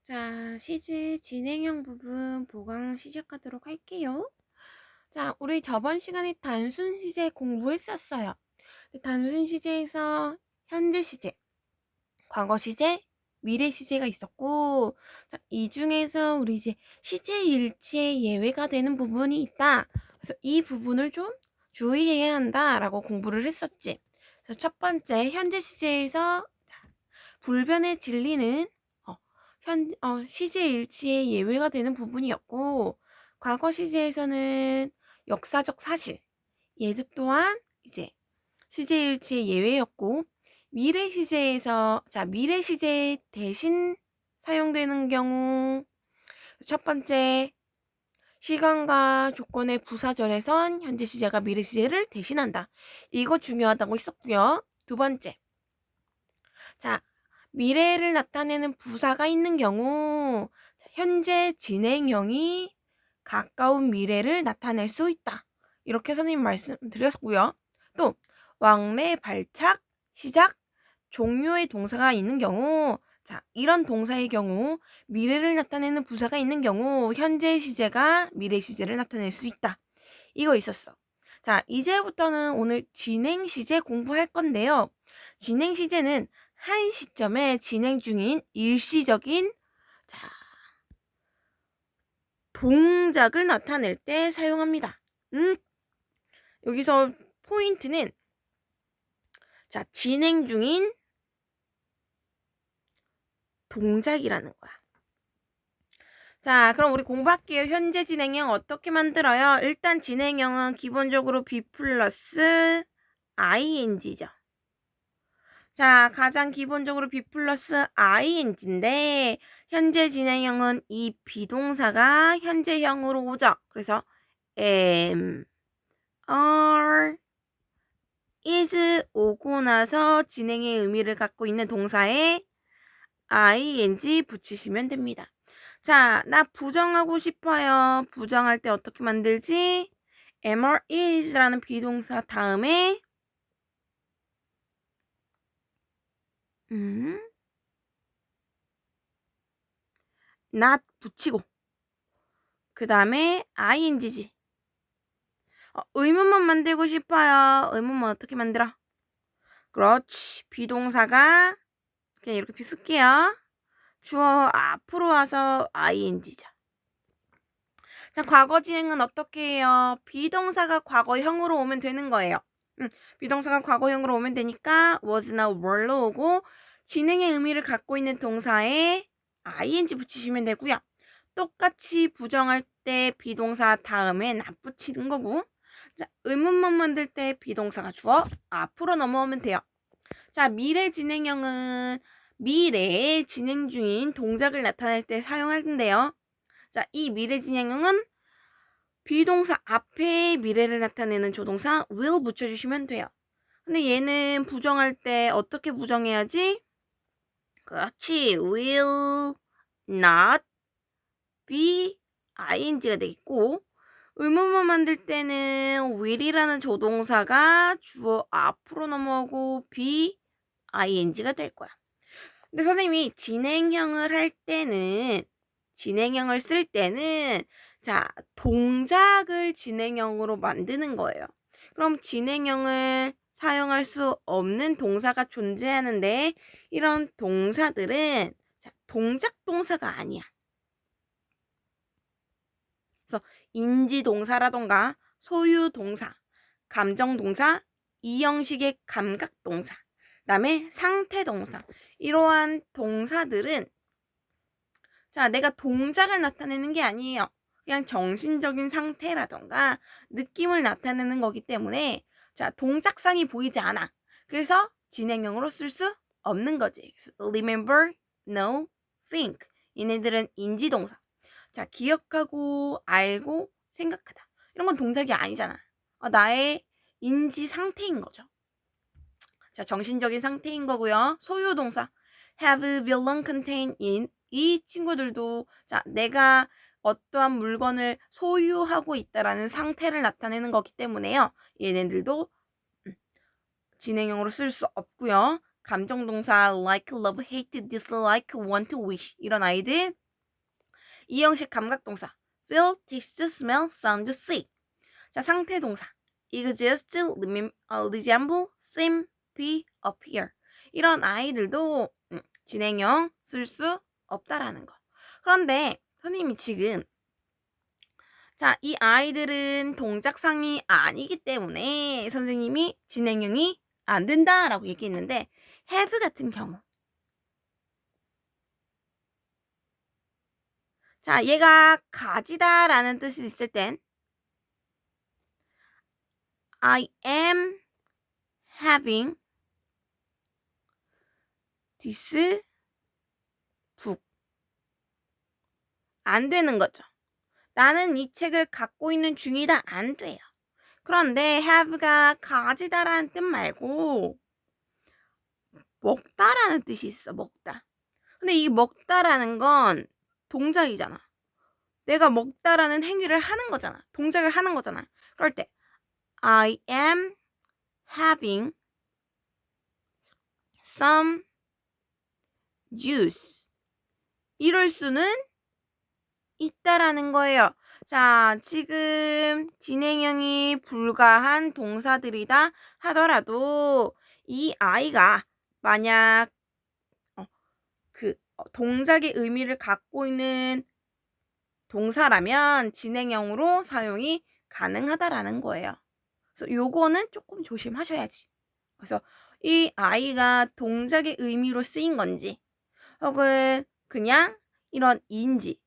자, 시제 진행형 부분 보강 시작하도록 할게요. 자, 우리 저번 시간에 단순 시제 공부했었어요. 단순 시제에서 현재 시제, 과거 시제, 미래 시제가 있었고, 자, 이 중에서 우리 이제 시제 일치에 예외가 되는 부분이 있다. 그래서 이 부분을 좀 주의해야 한다라고 공부를 했었지. 그래서 첫 번째 현재 시제에서 불변의 진리는 시제 일치에 예외가 되는 부분이었고, 과거 시제에서는 역사적 사실, 예드 또한 이제 시제 일치의 예외였고, 미래 시제 대신 사용되는 경우, 첫 번째, 시간과 조건의 부사절에선 현재 시제가 미래 시제를 대신한다. 이거 중요하다고 했었고요. 두 번째, 자, 미래를 나타내는 부사가 있는 경우 현재 진행형이 가까운 미래를 나타낼 수 있다. 이렇게 선생님 말씀드렸고요. 또 왕래, 발착, 시작, 종료의 동사가 있는 경우 자, 이런 동사의 경우 미래를 나타내는 부사가 있는 경우 현재 시제가 미래 시제를 나타낼 수 있다. 이거 있었어. 자, 이제부터는 오늘 진행 시제 공부할 건데요. 진행 시제는 한 시점에 진행 중인 일시적인 동작을 나타낼 때 사용합니다. 여기서 포인트는 진행 중인 동작이라는 거야. 자, 그럼 우리 공부할게요. 현재 진행형 어떻게 만들어요? 일단 진행형은 기본적으로 be 플러스 ing죠. 자, 가장 기본적으로 be 플러스 ing인데 현재 진행형은 이 비동사가 현재형으로 오죠. 그래서 am, are, is 오고 나서 진행의 의미를 갖고 있는 동사에 ing 붙이시면 됩니다. 자, 나 부정하고 싶어요. 부정할 때 어떻게 만들지? am, are, is라는 비동사 다음에 not 붙이고 그 다음에 ing지. 의문문 만들고 싶어요. 의문문 어떻게 만들어? 그렇지. 비동사가 그냥 이렇게 쓸게요. 주어 앞으로 와서 ing죠. 자, 과거 진행은 어떻게 해요? 비동사가 과거형으로 오면 되는 거예요. 비동사가 과거형으로 오면 되니까 was나 were로 오고 진행의 의미를 갖고 있는 동사에 ing 붙이시면 되고요. 똑같이 부정할 때 비동사 다음에 not 붙이는 거고 자, 의문문 만들 때 비동사가 주어 앞으로 넘어오면 돼요. 자, 미래 진행형은 미래에 진행 중인 동작을 나타낼 때 사용하는데요. 자, 이 미래 진행형은 비동사 앞에 미래를 나타내는 조동사 will 붙여주시면 돼요. 근데 얘는 부정할 때 어떻게 부정해야지? 그렇지. will not be ing가 되겠고 의문문 만들 때는 will이라는 조동사가 주어 앞으로 넘어오고 be ing가 될 거야. 근데 선생님이 진행형을 쓸 때는 자, 동작을 진행형으로 만드는 거예요. 그럼 진행형을 사용할 수 없는 동사가 존재하는데 이런 동사들은 동작 동사가 아니야. 그래서 인지동사라던가 소유동사, 감정동사, 이 형식의 감각동사, 그다음에 상태동사 이러한 동사들은 내가 동작을 나타내는 게 아니에요. 그냥 정신적인 상태라던가 느낌을 나타내는 거기 때문에 동작상이 보이지 않아. 그래서 진행형으로 쓸 수 없는 거지. remember, know, think 얘네들은 인지동사. 기억하고 알고 생각하다. 이런 건 동작이 아니잖아. 나의 인지 상태인 거죠. 정신적인 상태인 거고요. 소유동사 have, belong, contain, in 이 친구들도 내가 어떠한 물건을 소유하고 있다라는 상태를 나타내는 거기 때문에요. 얘네들도 진행형으로 쓸 수 없고요. 감정동사 like, love, hate, dislike, want, wish 이런 아이들. 이 형식 감각동사 feel, taste, smell, sound, see. 자, 상태동사 exist, resemble, seem, be, appear. 이런 아이들도 진행형 쓸 수 없다라는 거. 그런데 선생님이 지금 자, 이 아이들은 동작상이 아니기 때문에 선생님이 진행형이 안 된다라고 얘기했는데 have 같은 경우 자, 얘가 가지다라는 뜻이 있을 땐 I am having this book. 안 되는 거죠. 나는 이 책을 갖고 있는 중이다. 안 돼요. 그런데 have가 가지다라는 뜻 말고 먹다라는 뜻이 있어. 먹다. 근데 이 먹다라는 건 동작이잖아. 내가 먹다라는 행위를 하는 거잖아. 동작을 하는 거잖아. 그럴 때 I am having some juice. 이럴 수는 있다라는 거예요. 자, 지금 진행형이 불가한 동사들이다 하더라도 이 아이가 만약 동작의 의미를 갖고 있는 동사라면 진행형으로 사용이 가능하다라는 거예요. 그래서 요거는 조금 조심하셔야지. 그래서 이 아이가 동작의 의미로 쓰인 건지 혹은 그냥 이런 인지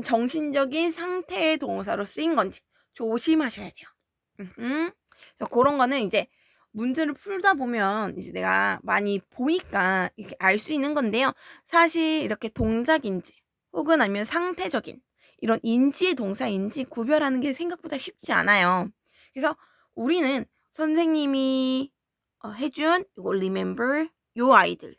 정신적인 상태의 동사로 쓰인 건지 조심하셔야 돼요. 그래서 그런 거는 이제 문제를 풀다 보면 이제 내가 많이 보니까 이렇게 알 수 있는 건데요. 사실 이렇게 동작인지 혹은 아니면 상태적인 이런 인지의 동사인지 구별하는 게 생각보다 쉽지 않아요. 그래서 우리는 선생님이 해준 이거 remember 요 아이들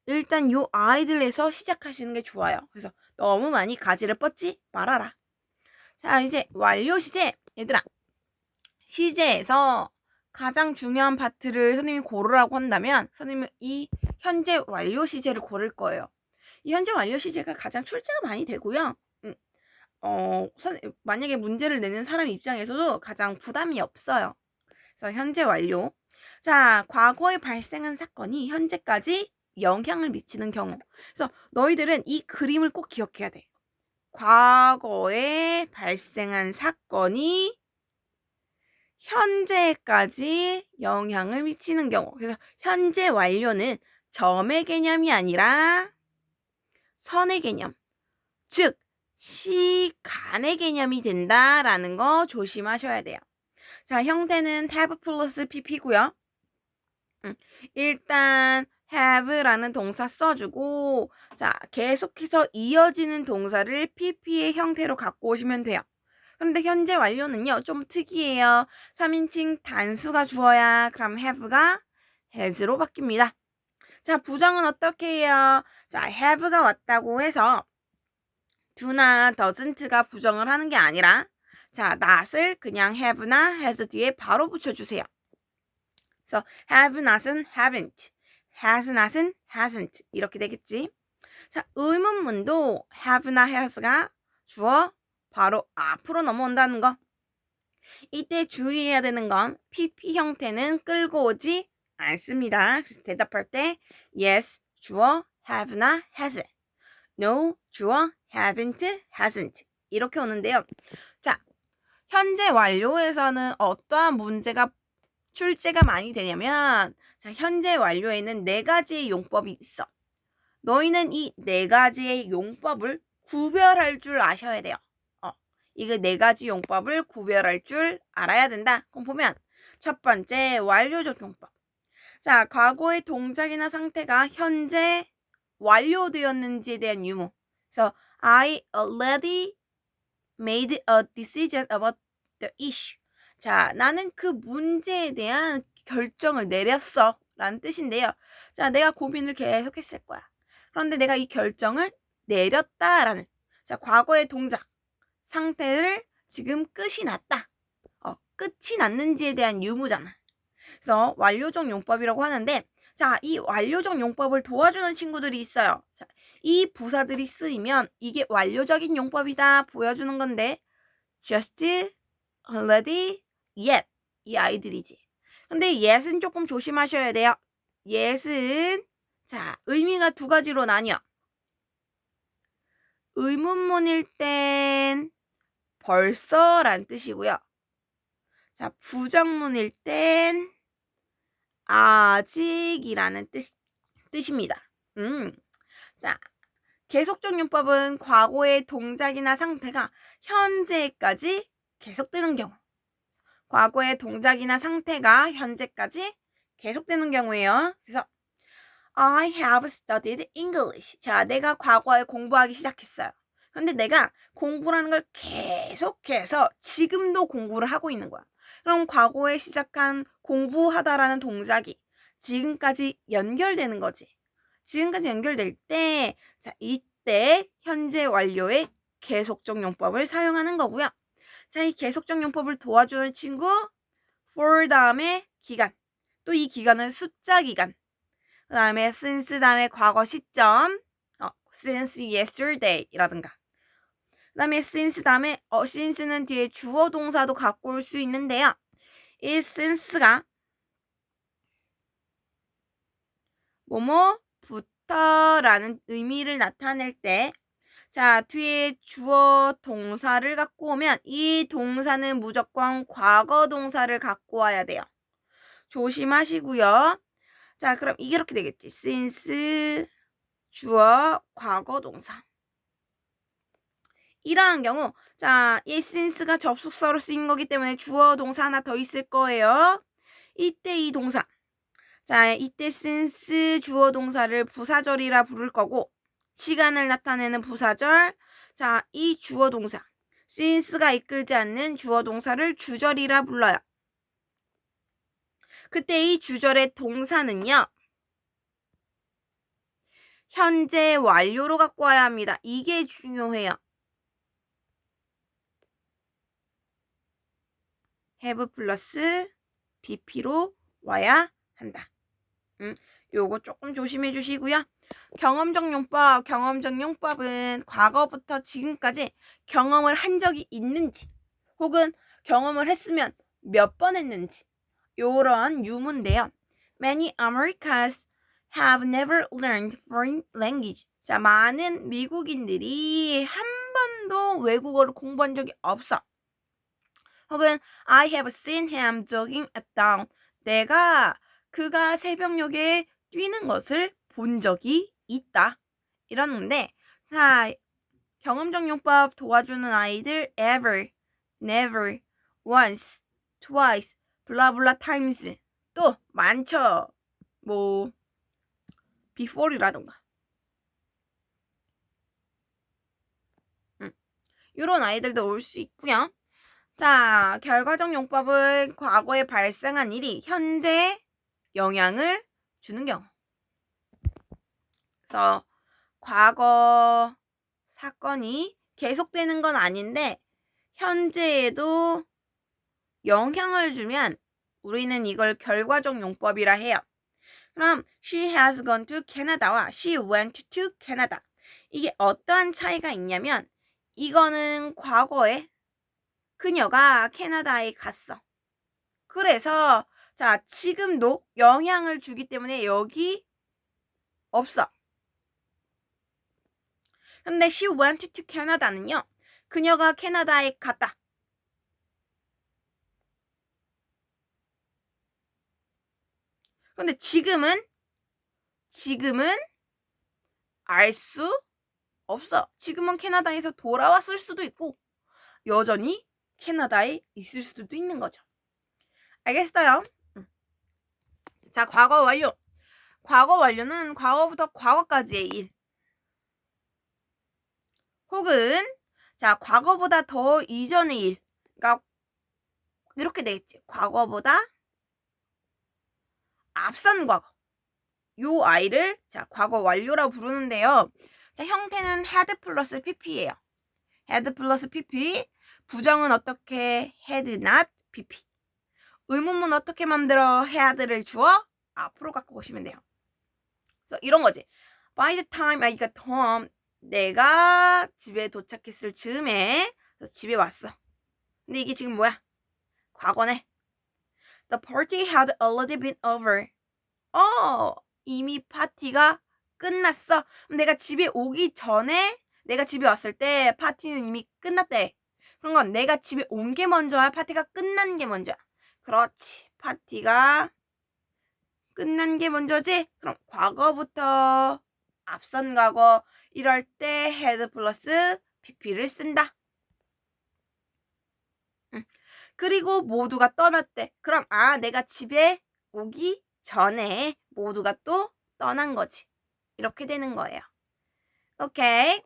일단 요 아이들에서 시작하시는 게 좋아요. 그래서 너무 많이 가지를 뻗지 말아라. 자, 이제 완료 시제. 얘들아, 시제에서 가장 중요한 파트를 선생님이 고르라고 한다면 선생님은 이 현재 완료 시제를 고를 거예요. 이 현재 완료 시제가 가장 출제가 많이 되고요. 만약에 문제를 내는 사람 입장에서도 가장 부담이 없어요. 그래서 현재 완료. 자, 과거에 발생한 사건이 현재까지 영향을 미치는 경우. 그래서 너희들은 이 그림을 꼭 기억해야 돼. 과거에 발생한 사건이 현재까지 영향을 미치는 경우. 그래서 현재 완료는 점의 개념이 아니라 선의 개념. 즉, 시간의 개념이 된다라는 거 조심하셔야 돼요. 자, 형태는 have 플러스 pp고요. 일단 have라는 동사 써주고 자 계속해서 이어지는 동사를 pp의 형태로 갖고 오시면 돼요. 그런데 현재 완료는요 좀 특이해요. 3인칭 단수가 주어야 그럼 have가 has로 바뀝니다. 자 부정은 어떻게 해요? 자 have가 왔다고 해서 do나 doesn't가 부정을 하는 게 아니라 자 not을 그냥 have나 has 뒤에 바로 붙여주세요. 그래서 have not은 haven't, has not은 hasn't 이렇게 되겠지. 자 의문문도 have나 has가 주어 바로 앞으로 넘어온다는 거. 이때 주의해야 되는 건 pp 형태는 끌고 오지 않습니다. 그래서 대답할 때 yes 주어 have나 has, no 주어 haven't, hasn't 이렇게 오는데요. 자 현재 완료에서는 어떠한 문제가 출제가 많이 되냐면 자 현재 완료에는 4가지의 용법이 있어. 너희는 이 4가지의 용법을 구별할 줄 아셔야 돼요. 이거 4가지 용법을 구별할 줄 알아야 된다. 그럼 보면 첫 번째 완료적 용법. 자 과거의 동작이나 상태가 현재 완료되었는지에 대한 유무. 그래서 I already made a decision about the issue. 자, 나는 그 문제에 대한 결정을 내렸어. 라는 뜻인데요. 자, 내가 고민을 계속했을 거야. 그런데 내가 이 결정을 내렸다라는 자, 과거의 동작, 상태를 지금 끝이 났다. 끝이 났는지에 대한 유무잖아. 그래서 완료적 용법이라고 하는데 자, 이 완료적 용법을 도와주는 친구들이 있어요. 자, 이 부사들이 쓰이면 이게 완료적인 용법이다 보여주는 건데 just, already, yet 이 아이들이지. 근데 yet은 조금 조심하셔야 돼요. yet은 자, 의미가 두 가지로 나뉘어. 의문문일 땐 벌써란 뜻이고요. 자, 부정문일 땐 아직이라는 뜻입니다. 자, 계속적 용법은 과거의 동작이나 상태가 현재까지 계속되는 경우. 과거의 동작이나 상태가 현재까지 계속되는 경우예요. 그래서 I have studied English. 자, 내가 과거에 공부하기 시작했어요. 근데 내가 공부라는 걸 계속해서 지금도 공부를 하고 있는 거야. 그럼 과거에 시작한 공부하다라는 동작이 지금까지 연결되는 거지. 지금까지 연결될 때, 자, 이때 현재 완료의 계속적 용법을 사용하는 거고요. 자, 이 계속적 용법을 도와주는 친구, for 다음에 기간. 또 이 기간은 숫자 기간. 그 다음에 since 다음에 과거 시점, since yesterday라든가. 그 다음에 since 다음에 since는 뒤에 주어 동사도 갖고 올 수 있는데요. 이 since가 뭐뭐부터라는 의미를 나타낼 때 자, 뒤에 주어 동사를 갖고 오면 이 동사는 무조건 과거 동사를 갖고 와야 돼요. 조심하시고요. 자, 그럼 이게 이렇게 되겠지. since 주어 과거 동사. 이러한 경우 자, 이 since가 접속사로 쓰인 거기 때문에 주어 동사 하나 더 있을 거예요. 이때 이 동사. 자, 이때 since 주어 동사를 부사절이라 부를 거고 시간을 나타내는 부사절. 자, 이 주어 동사. since가 이끌지 않는 주어 동사를 주절이라 불러요. 그때 이 주절의 동사는요. 현재 완료로 갖고 와야 합니다. 이게 중요해요. have 플러스 BP로 와야 한다. 요거 조금 조심해 주시고요. 경험적 용법은 과거부터 지금까지 경험을 한 적이 있는지 혹은 경험을 했으면 몇 번 했는지 요런 유무인데요. Many Americans have never learned foreign language. 자, 많은 미국인들이 한 번도 외국어를 공부한 적이 없어. 혹은 I have seen him jogging at dawn. 내가 그가 새벽녘에 뛰는 것을 본 적이 있다. 이러는데 자, 경험적 용법 도와주는 아이들 ever, never, once, twice, 블라블라 times 또 많죠. 뭐 before이라던가 이런 아이들도 올 수 있고요. 자, 결과적 용법은 과거에 발생한 일이 현재 영향을 주는 경우. 그래서 과거 사건이 계속되는 건 아닌데 현재에도 영향을 주면 우리는 이걸 결과적 용법이라 해요. 그럼 she has gone to Canada와 she went to Canada. 이게 어떠한 차이가 있냐면 이거는 과거에 그녀가 캐나다에 갔어. 그래서 자, 지금도 영향을 주기 때문에 여기 없어. 근데 she went to Canada는요. 그녀가 캐나다에 갔다. 근데 지금은 알 수 없어. 지금은 캐나다에서 돌아왔을 수도 있고 여전히 캐나다에 있을 수도 있는 거죠. 알겠어요? 자, 과거 완료. 과거 완료는 과거부터 과거까지의 일. 혹은 자, 과거보다 더 이전의 일. 그러니까 이렇게 되겠지. 과거보다 앞선 과거. 요 아이를 자, 과거 완료라고 부르는데요. 자, 형태는 had 플러스 pp예요. had 플러스 pp. 부정은 어떻게 had not pp. 의문문 어떻게 만들어? had를 주어 앞으로 갖고 오시면 돼요. 그래서 이런 거지. By the time I got home, 내가 집에 도착했을 즈음에 집에 왔어. 근데 이게 지금 뭐야? 과거네. The party had already been over. 이미 파티가 끝났어. 그럼 내가 집에 오기 전에 내가 집에 왔을 때 파티는 이미 끝났대. 그런 건 내가 집에 온 게 먼저야? 파티가 끝난 게 먼저야? 그렇지. 파티가 끝난 게 먼저지? 그럼 과거부터 앞선 과거 이럴 때 had 플러스 pp를 쓴다. 그리고 모두가 떠났대. 그럼 내가 집에 오기 전에 모두가 또 떠난 거지. 이렇게 되는 거예요. 오케이.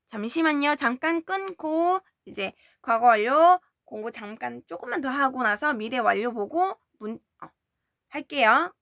잠시만요. 잠깐 끊고 이제 과거 완료 공부 잠깐 조금만 더 하고 나서 미래 완료 보고 할게요.